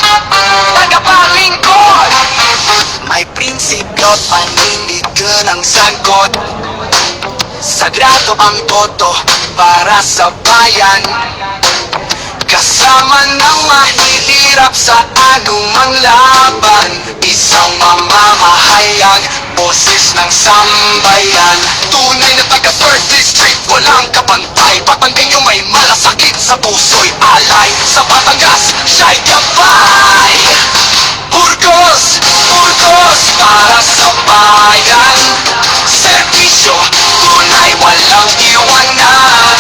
tagapaglingkod. May prinsipyo't panindigan ang sagot. Sagrado ang boto para sa bayan. Kasama ng mahihirap sa anumang laban. Isang mamamahayag, boses ng sambayan. Tunay na taga 3rd District, walang kapantay. Batanggay may malasakit sa puso'y alay. Sa Batangas, siya'y gabay. Burgos, Burgos para sa bayan. Serbisyo, tunay walang iwanan.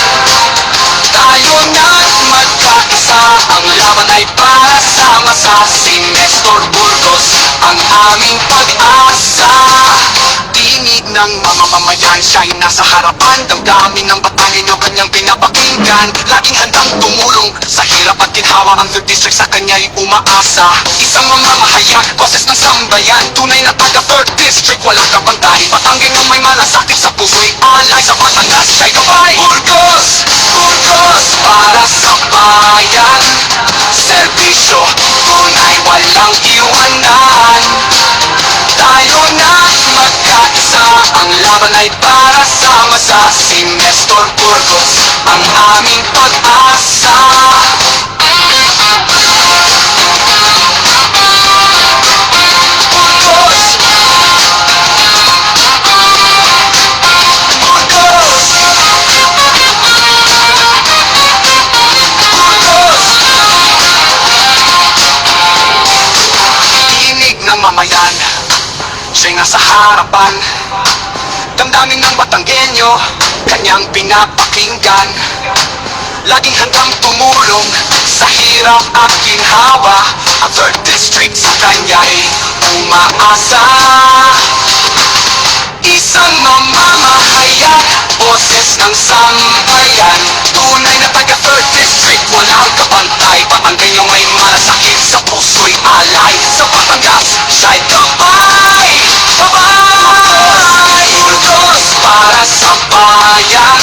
Tayo na't magkaisa, ang laban ay para sa masa. Si Nestor Burgos, ang aming pag-asa. Tinig ng mamamayan, siya'y nasa harapan. Damdamin ng batalyon yung kanyang pinapakinggan. Laging handang tumulong sa hirap at ginhawa. Ang 3rd District sa kanya'y umaasa. Isang mamamahayag, boses ng sambayan. Tunay na taga 3rd District, walang kapantay. Batanggay ng may malasakit sa puso'y alay. Sa Batangas, siya'y gabay. Burgos, Burgos para sa bayan. Serbisyo, tunay walang iwanan. Tayo na't magkaisa, ang laban ay para sa masa. Si Nestor Burgos, ang aming pag-asa. Mamayan, siya'y nasa harapan. Damdamin ng Batanggenyo, kanyang pinapakinggan. Laging handang tumulong sa hirap at ginhawa. Ang 3rd District sa kanya'y umaasa. Isang mamamahayag, boses ng sambayan. Tunay na taga 3rd District, walang kapantay. Batanggay may malasakit sa puso'y alay. Sa Batangas, siya'y gabay. Gabay! Burgos para sa bayan.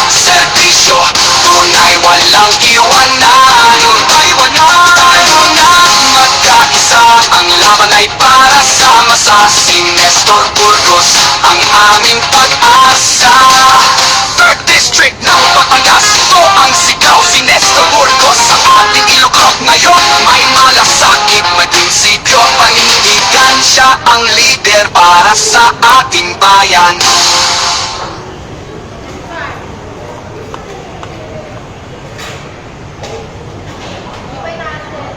Serbisyo, tunay walang iwanan. Tayo na magkaisa, ang laban ay para sa masa. Si Nestor Burgos, ang aming pag-asa. 3rd District ng Batangas, ito ang sigaw. Si Nestor Burgos, ang ating iluklok. Ngayon may malasakit, may prinsipyo, panindigan. Siya ang leader para sa ating bayan.